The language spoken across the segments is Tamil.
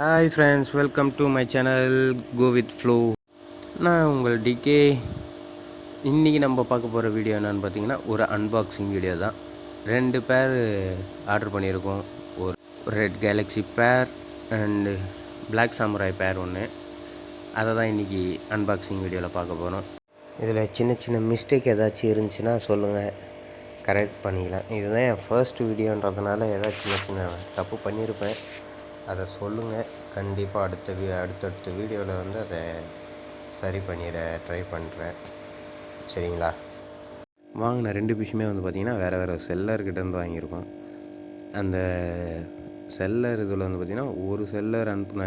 Hi friends, welcome to my channel go with flow. நான் உங்கள் டிகே. இன்றைக்கி நம்ம பார்க்க போகிற வீடியோ என்னென்னு பார்த்தீங்கன்னா, ஒரு அன்பாக்சிங் வீடியோ தான். 2 பேர் ஆர்டர் பண்ணியிருக்கோம். ஒரு ரெட் கேலக்ஸி பேர் அண்டு பிளாக் சாமுராய் பேர் ஒன்று. அதை தான் இன்றைக்கி அன்பாக்சிங் வீடியோவில் பார்க்க போகிறோம். இதில் சின்ன சின்ன மிஸ்டேக் ஏதாச்சும் இருந்துச்சுன்னா சொல்லுங்கள், கரெக்ட் பண்ணிக்கலாம். இதுதான் என் ஃபர்ஸ்ட் வீடியோன்றதுனால ஏதாச்சும் சின்ன சின்ன தப்பு பண்ணியிருப்பேன், அதை சொல்லுங்கள். கண்டிப்பாக அடுத்தடுத்த வீடியோவில் வந்து அதை சரி பண்ணிட ட்ரை பண்ணுறேன். சரிங்களா? வாங்கின 2 பீஸுமே வந்து பார்த்திங்கன்னா வேறு செல்லர்கிட்டேருந்து வாங்கியிருக்கோம். அந்த செல்லர் இதில் வந்து பார்த்திங்கன்னா ஒரு செல்லர் அனுப்பின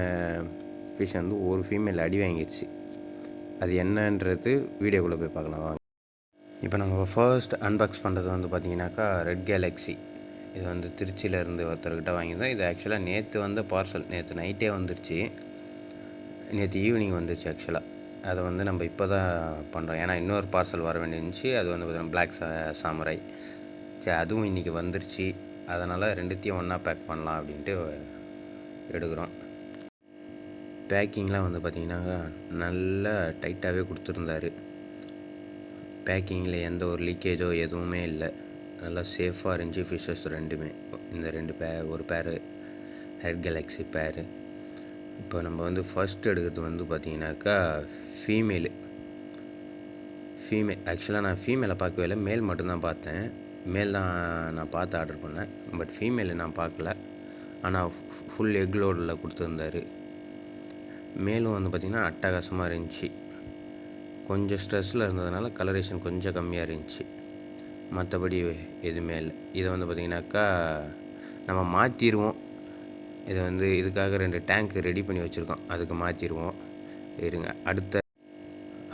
ஃபிஷ் வந்து ஒரு ஃபீமேல் அடி வாங்கிடுச்சு. அது என்னன்றது வீடியோக்குள்ளே போய் பார்க்கலாம் வாங்க. இப்போ நம்ம ஃபர்ஸ்ட் அன்பாக்ஸ் பண்ணுறது வந்து பார்த்திங்கனாக்கா ரெட் கேலக்ஸி. இது வந்து திருச்சியிலேருந்து ஒருத்தர்கிட்ட வாங்கியிருந்தோம். இது ஆக்சுவலாக நேற்று வந்த பார்சல், நேற்று நைட்டே வந்துருச்சு. நேற்று ஈவினிங் வந்துருச்சு ஆக்சுவலாக. அதை வந்து நம்ம இப்போ தான் பண்ணுறோம். ஏன்னா இன்னொரு பார்சல் வர வேண்டியிருந்துச்சு. அது வந்து பார்த்திங்கன்னா பிளாக் சாமுராய். சரி, அதுவும் இன்றைக்கி வந்துருச்சு. அதனால் 2த்தையும் ஒன்றா பேக் பண்ணலாம் அப்படின்ட்டு எடுக்கிறோம். பேக்கிங்லாம் வந்து பார்த்திங்கனாக்கா நல்லா டைட்டாகவே கொடுத்துருந்தாரு. பேக்கிங்கில் எந்த ஒரு லீக்கேஜோ எதுவுமே இல்லை. நல்லா சேஃபாக இருந்துச்சு ஃபிஷ்ஷஸ் 2மே. இந்த 2 ஒரு பேரு ரெட் கேலக்ஸி பேரு. இப்போ நம்ம வந்து ஃபஸ்ட் எடுக்கிறது வந்து பார்த்திங்கனாக்கா ஃபீமேல். ஆக்சுவலாக நான் ஃபீமேலை பார்க்கவே இல்லை, மேல் மட்டும்தான் பார்த்தேன். மேல் தான் நான் பார்த்து ஆர்டர் பண்ணேன். பட் ஃபீமேலை நான் பார்க்கல. ஆனால் ஃபுல் எக் லோடில் கொடுத்துருந்தாரு. மேலும் வந்து பார்த்திங்கன்னா அட்டகாசமாக இருந்துச்சு. கொஞ்சம் ஸ்ட்ரெஸ்ஸில் இருந்ததுனால கலரேஷன் கொஞ்சம் கம்மியாக இருந்துச்சு. மற்றபடி எதுவுமே இல்லை. இதை வந்து பார்த்திங்கனாக்கா நம்ம மாற்றிடுவோம். இதை வந்து இதுக்காக 2 டேங்க் ரெடி பண்ணி வச்சுருக்கோம், அதுக்கு மாற்றிடுவோம். இருங்க.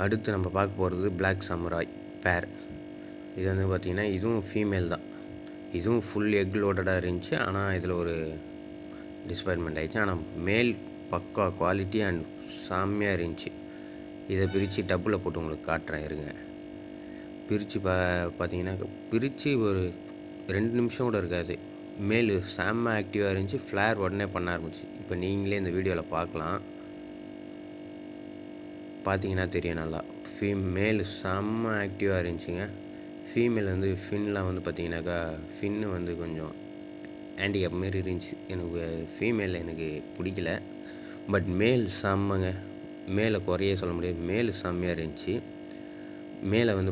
அடுத்து நம்ம பார்க்க போகிறது பிளாக் சாமுராய் பேர். இது வந்து பார்த்திங்கன்னா இதுவும் ஃபீமேல் தான். இதுவும் ஃபுல் எக் லோடடாக இருந்துச்சு. ஆனால் இதில் ஒரு டிஸப்பாயின்மெண்ட் ஆகிடுச்சு. ஆனால் மேல் பக்கா குவாலிட்டி அண்ட் செம்மையாக இருந்துச்சு. இதை பிரித்து டப்பில் போட்டு உங்களுக்கு காட்டுறேன். இருங்க. பிரித்து பார்த்தீங்கன்னா பிரித்து ஒரு 2 நிமிஷம் கூட இருக்காது. மேல் செம்ம ஆக்டிவாக இருந்துச்சு. ஃப்ளேர் உடனே பண்ண ஆரம்பிச்சு. இப்போ நீங்களே இந்த வீடியோவில் பார்க்கலாம், பார்த்தீங்கன்னா தெரியும் நல்லா. மேல் செம்ம ஆக்டிவாக இருந்துச்சுங்க. ஃபீமேல் வந்து ஃபின்லாம் வந்து பார்த்திங்கனாக்கா ஃபின்னு வந்து கொஞ்சம் ஹேண்டிகேப் மாரி இருந்துச்சு. எனக்கு ஃபீமேல் எனக்கு பிடிக்கல. பட் மேல் செம்மங்க. மேலே குறைய சொல்ல முடியாது, மேல் செம்மையாக இருந்துச்சு. மேலே வந்து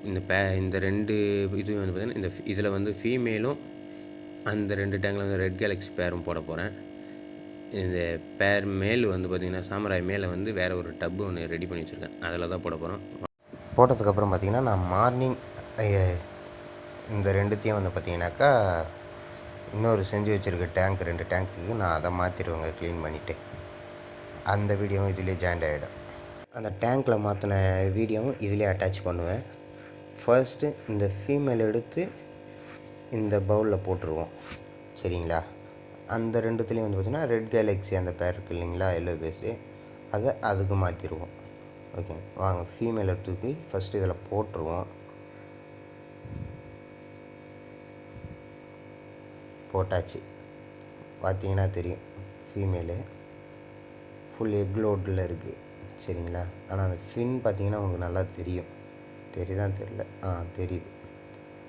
இந்த 2 இது வந்து பார்த்திங்கன்னா இதில் வந்து ஃபீமேலும் அந்த 2 டேங்கில் வந்து ரெட் கேலக்ஸி பேரும் போட போகிறேன். இந்த பேர் மேல் வந்து பார்த்திங்கன்னா சாமுராய் மேலே வந்து வேறு ஒரு டப்பு ஒன்று ரெடி பண்ணி வச்சுருக்கேன், அதில் தான் போட போகிறோம். போட்டதுக்கப்புறம் பார்த்திங்கன்னா நான் மார்னிங் இந்த 2த்தையும் வந்து பார்த்திங்கனாக்கா இன்னொரு செஞ்சு வச்சுருக்க டேங்க் 2 டேங்க்குக்கு நான் அதை மாற்றிடுவேங்க க்ளீன் பண்ணிவிட்டு. அந்த வீடியோவும் இதிலே ஜாயிண்ட் ஆகிடும். அந்த டேங்க்கில் மாற்றின வீடியோவும் இதிலே அட்டாச் பண்ணுவேன். ஃபர்ஸ்ட்டு இந்த ஃபீமேல் எடுத்து இந்த பவுலில் போட்டுருவோம். சரிங்களா? அந்த 2த்துலேயும் வந்து பார்த்திங்கன்னா ரெட் கேலக்ஸி அந்த பேர் இருக்குது இல்லைங்களா, எல்லோ பேஸு, அதை அதுக்கு மாற்றிடுவோம். ஓகேங்க, வாங்க ஃபீமேல் எடுத்துக்கு ஃபஸ்ட்டு இதில் போட்டுருவோம். போட்டாச்சு. பார்த்தீங்கன்னா தெரியும் ஃபீமேலு ஃபுல் எக் லோடில் இருக்குது. சரிங்களா? ஆனால் அந்த ஃபின் பார்த்திங்கன்னா உங்களுக்கு நல்லா தெரியும். தெரியுதான் தெரியல? தெரியுது.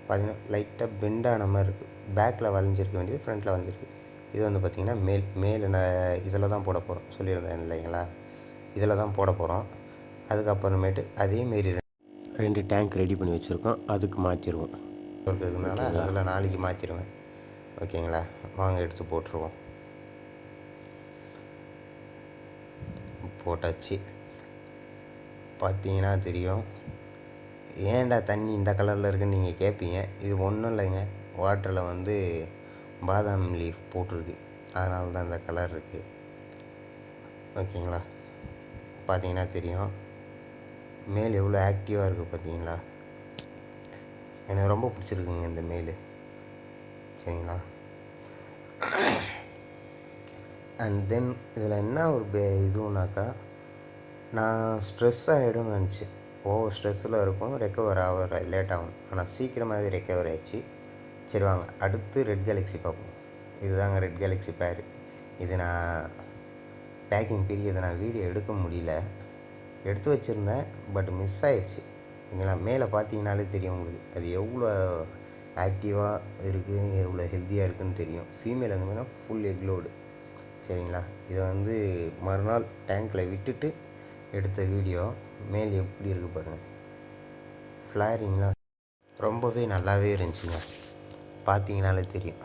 பார்த்திங்கன்னா லைட்டாக பெண்டான மாதிரி இருக்குது. பேக்கில் வளைஞ்சிருக்க வேண்டியது ஃப்ரண்ட்டில் வளைஞ்சிருக்கு. இது வந்து பார்த்திங்கன்னா மேல் நான் இதில் தான் போட போகிறோம் சொல்லியிருந்தேன் இல்லைங்களா, இதில் தான் போட போகிறோம். அதுக்கப்புறமேட்டு அதேமாரி 2 டேங்க் ரெடி பண்ணி வச்சுருக்கோம், அதுக்கு மாற்றிடுவோம். இருக்கிறதுனால அதில் நாளைக்கு மாற்றிடுவேன். ஓகேங்களா? வாங்க எடுத்து போட்டுருவோம். போட்டாச்சு. பார்த்தீங்கன்னா தெரியும். ஏன்டா தண்ணி இந்த கலரில் இருக்குன்னு நீங்கள் கேட்பீங்க. இது ஒன்றும் இல்லைங்க, வாட்டரில் வந்து பாதாம் லீஃப் போட்டிருக்கு, அதனால தான் இந்த கலர் இருக்குது. ஓகேங்களா? பார்த்தீங்கன்னா தெரியும் மேல் எவ்வளோ ஆக்டிவாக இருக்குது. பார்த்தீங்களா? எனக்கு ரொம்ப பிடிச்சிருக்குங்க இந்த மேல். சரிங்களா? அண்ட் தென் இதில் என்ன ஒரு இதுனாக்கா, நான் ஸ்ட்ரெஸ் ஆகிடும்னு நினச்சேன். ஓவர் ஸ்ட்ரெஸ்ஸில் இருக்கும், ரெக்கவர் ஆக லேட் ஆகும். ஆனால் சீக்கிரமாகவே ரெக்கவர் ஆகிடுச்சு. சரி வாங்க அடுத்து ரெட் கேலக்ஸி பார்ப்போம். இதுதாங்க ரெட் கேலக்ஸி பேர். இது நான் பேக்கிங் பிரியதை நான் வீடியோ எடுக்க முடியல. எடுத்து வச்சுருந்தேன், பட் மிஸ் ஆயிடுச்சு. சரிங்களா? மேலே பார்த்தீங்கனாலே தெரியும் உங்களுக்கு அது எவ்வளோ ஆக்டிவாக இருக்குது, எவ்வளோ ஹெல்த்தியாக இருக்குதுன்னு தெரியும். ஃபீமேல் வந்து பார்த்தீங்கன்னா ஃபுல் எக் லோடு. சரிங்களா? இதை வந்து மறுநாள் டேங்க்கில் விட்டுட்டு எடுத்த வீடியோ. மேல் எப்படி இருக்குது பாருங்கள். ஃப்ளாரிங்லாம் ரொம்பவே நல்லாவே இருந்துச்சுங்க. பார்த்தீங்கனாலே தெரியும்.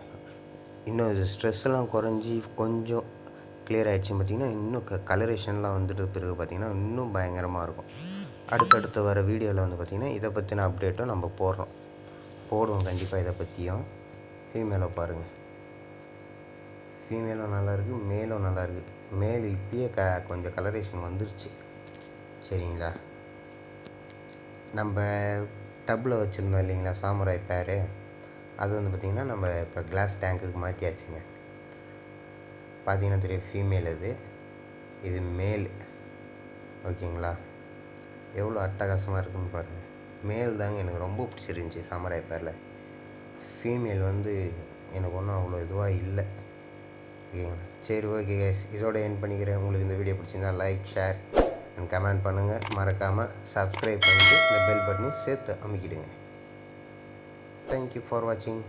இன்னும் இது ஸ்ட்ரெஸ்ஸெல்லாம் குறைஞ்சி கொஞ்சம் கிளியர் ஆகிடுச்சின்னு பார்த்தீங்கன்னா, இன்னும் கலரேஷன்லாம் வந்துட்டு பிறகு பார்த்திங்கன்னா இன்னும் பயங்கரமாக இருக்கும். அடுத்தடுத்து வர வீடியோவில் வந்து பார்த்திங்கன்னா இதை பற்றின அப்டேட்டும் நம்ம போடுவோம் கண்டிப்பாக. இதை பற்றியும் ஃபீமேலை பாருங்கள். ஃபீமேலும் நல்லாயிருக்கு, மேலும் நல்லாயிருக்கு. மேல் இப்பயே கொஞ்சம் கலரேஷன் வந்துருச்சு. சரிங்களா? நம்ம டப்பில் வச்சுருந்தோம் இல்லைங்களா சாமுராய் பேரு, அது வந்து பார்த்திங்கன்னா நம்ம இப்போ கிளாஸ் டேங்க்குக்கு மாற்றியாச்சுங்க. பார்த்தீங்கன்னா தெரியும் ஃபீமேல் இது மேல். ஓகேங்களா? எவ்வளோ அட்டகாசமாக இருக்குதுன்னு பாருங்கள். மேல் தாங்க எனக்கு ரொம்ப பிடிச்சிருந்துச்சி சாமுராய் பேரில். ஃபீமேல் வந்து எனக்கு ஒன்றும் அவ்வளோ இதுவாக இல்லை. ஓகேங்களா? சரி, ஓகே கைஸ், இதோட எண்ட் பண்ணிக்கிறேன். உங்களுக்கு இந்த வீடியோ பிடிச்சிருந்தா லைக், ஷேர் அண்ட் கமெண்ட் பண்ணுங்கள். மறக்காமல் சப்ஸ்கிரைப் பண்ணிவிட்டு இந்த பெல் பட்டனையும் சேர்த்து அமைக்கிடுங்க. தேங்க்யூ ஃபார் வாட்சிங்.